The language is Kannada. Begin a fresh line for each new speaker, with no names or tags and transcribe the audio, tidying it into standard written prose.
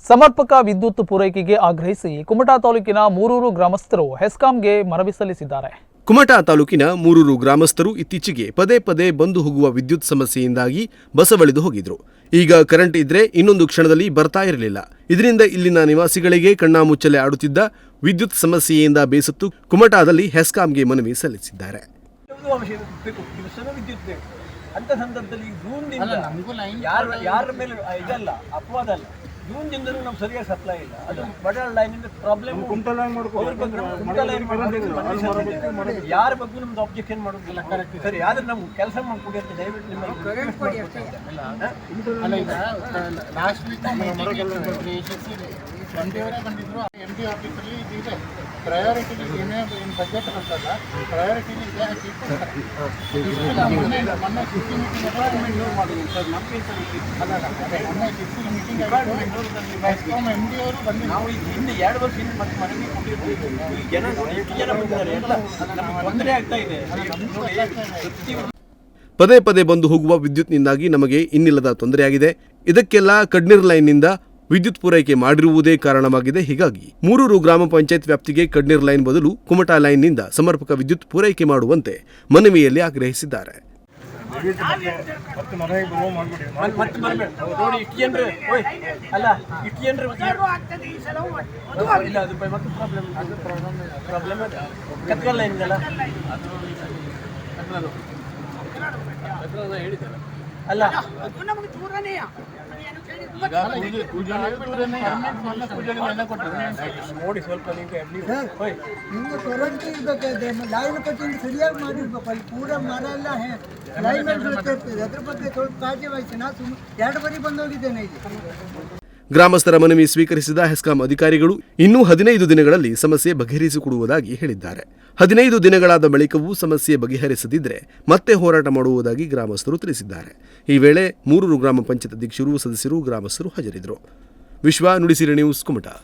ಸಮರ್ಪಕ ವಿದ್ಯುತ್ ಪೂರೈಕೆಗೆ ಆಗ್ರಹಿಸಿ ಕುಮಟಾ ತಾಲೂಕಿನ ಮೂರೂರು ಗ್ರಾಮಸ್ಥರು ಹೆಸ್ಕಾಂಗೆ ಮನವಿ ಸಲ್ಲಿಸಿದ್ದಾರೆ.
ಕುಮಟಾ ತಾಲೂಕಿನ ಮೂರೂರು ಗ್ರಾಮಸ್ಥರು ಇತ್ತೀಚೆಗೆ ಪದೇ ಪದೇ ಬಂದು ಹೋಗುವ ವಿದ್ಯುತ್ ಸಮಸ್ಯೆಯಿಂದಾಗಿ ಬಸವಳಿದು ಹೋಗಿದ್ರು. ಈಗ ಕರೆಂಟ್ ಇದ್ರೆ ಇನ್ನೊಂದು ಕ್ಷಣದಲ್ಲಿ ಬರ್ತಾ ಇರಲಿಲ್ಲ. ಇದರಿಂದ ಇಲ್ಲಿನ ನಿವಾಸಿಗಳಿಗೆ ಕಣ್ಣಾಮುಚ್ಚಲೆ ಆಡುತ್ತಿದ್ದ ವಿದ್ಯುತ್ ಸಮಸ್ಯೆಯಿಂದ ಬೇಸತ್ತು ಕುಮಟಾದಲ್ಲಿ ಹೆಸ್ಕಾಂಗೆ ಮನವಿ ಸಲ್ಲಿಸಿದ್ದಾರೆ.
ಅಂತ ಸಂದರ್ಭದಲ್ಲಿ ಯಾರ ಮೇಲೆ ಇದಲ್ಲ ಅಪವಾದ ಅಲ್ಲ. ಜೂನ್ದಿಂದಲೂ ನಮ್ಗೆ ಸರಿಯಾಗಿ ಸಪ್ಲೈ ಇಲ್ಲ. ಅದು ಬಡಾಳ್ ಲೈನಿಂದ ಪ್ರಾಬ್ಲಮ್. ಯಾರ ಬಗ್ಗೆ ನಮ್ದು ಅಬ್ಜೆಕ್ಷನ್ ಮಾಡೋದಿಲ್ಲ. ಸರಿ ಆದ್ರೆ ನಮ್ಗೆ ಕೆಲಸ ಮಾಡ್ಕೊಡಿ ಅಂತ ದಯವಿಟ್ಟು ನಿಮ್ಮ
ಲಾಸ್ಟ್ ವೀಕ್ ಬಂದಿದ್ರು. MD ಆಫೀಸಲ್ಲಿ ಇದೆ ಪ್ರಯಾರಿಟಿ ಏನೇ ಏನು ಬಜೆಟ್ ಬರ್ತಲ್ಲ ಪ್ರಯಾರಿಟಿಲಿ ಇದೆ ಮೊನ್ನೆ ಸಿಸಿ ಮೀಟಿಂಗ್
ಸರ್ ನಮಗೆ
ಮೊನ್ನೆ ಸಿಸಿ ಮೀಟಿಂಗ್ MD ಅವರು ಬಂದು
ನಾವು ಹಿಂದೆ 2 ವರ್ಷ ಹಿಂದೆ ಮತ್ತೆ ಮನವಿ ಕೊಟ್ಟಿರ್ತೀವಿ. ಜನ ಎಷ್ಟು ಜನ ಬಂದಿದ್ದಾರೆ ಎಲ್ಲ ನಮಗೆ ತೊಂದರೆ ಆಗ್ತಾ ಇದೆ.
ಪದೇ ಪದೇ ಬಂದು ಹೋಗುವ ವಿದ್ಯುತ್ನಿಂದಾಗಿ ನಮಗೆ ಇನ್ನಿಲ್ಲದ ತೊಂದರೆಯಾಗಿದೆ. ಇದಕ್ಕೆಲ್ಲ ಕಡ್ನೀರ್ ಲೈನ್ನಿಂದ ವಿದ್ಯುತ್ ಪೂರೈಕೆ ಮಾಡಿರುವುದೇ ಕಾರಣವಾಗಿದೆ. ಹೀಗಾಗಿ ಮೂರೂರು ಗ್ರಾಮ ಪಂಚಾಯತ್ ವ್ಯಾಪ್ತಿಗೆ ಕಡ್ನೀರ್ ಲೈನ್ ಬದಲು ಕುಮಟಾ ಲೈನ್ನಿಂದ ಸಮರ್ಪಕ ವಿದ್ಯುತ್ ಪೂರೈಕೆ ಮಾಡುವಂತೆ ಮನವಿಯಲ್ಲಿ ಆಗ್ರಹಿಸಿದ್ದಾರೆ.
ಅಲ್ಲ ನೋಡಿ ಸ್ವಲ್ಪ
ನಿಮ್ಗೆ ಕರೆಂಟ್ ಇರ್ಬೇಕಾದ್ರೆ ಲೈನ್ ಕಟ್ಟಿಂಗ್ ಸರಿಯಾಗಿ ಮಾಡಿರ್ಬೇಕು. ಅಲ್ಲಿ ಪೂರ ಮರ ಎಲ್ಲ ಲೈನ್ ಮೇಲೆ ಬೀಳ್ತಿರ್ತದೆ. ಅದ್ರ ಬಗ್ಗೆ ಸ್ವಲ್ಪ ಕಾಳಜಿ ವಹಿಸಿ. ನಾ 2 ಬಾರಿ ಬಂದೋಗಿದ್ದೇನೆ ಇಲ್ಲಿ.
ಗ್ರಾಮಸ್ಥರ ಮನವಿ ಸ್ವೀಕರಿಸಿದ ಹೆಸ್ಕಾಂ ಅಧಿಕಾರಿಗಳು ಇನ್ನೂ 15 ದಿನಗಳಲ್ಲಿ ಸಮಸ್ಯೆ ಬಗೆಹರಿಸಿಕೊಡುವುದಾಗಿ ಹೇಳಿದ್ದಾರೆ. 15 ದಿನಗಳಾದ ಬಳಿಕವೂ ಸಮಸ್ಯೆ ಬಗೆಹರಿಸದಿದ್ದರೆ ಮತ್ತೆ ಹೋರಾಟ ಮಾಡುವುದಾಗಿ ಗ್ರಾಮಸ್ಥರು ತಿಳಿಸಿದ್ದಾರೆ. ಈ ವೇಳೆ ಮೂರೂರು ಗ್ರಾಮ ಪಂಚಾಯತ್ ಅಧ್ಯಕ್ಷರು, ಸದಸ್ಯರು, ಗ್ರಾಮಸ್ಥರು ಹಾಜರಿದ್ದರು. ವಿಶ್ವ ನುಡಿಸಿರಿ ನ್ಯೂಸ್, ಕುಮಟಾ.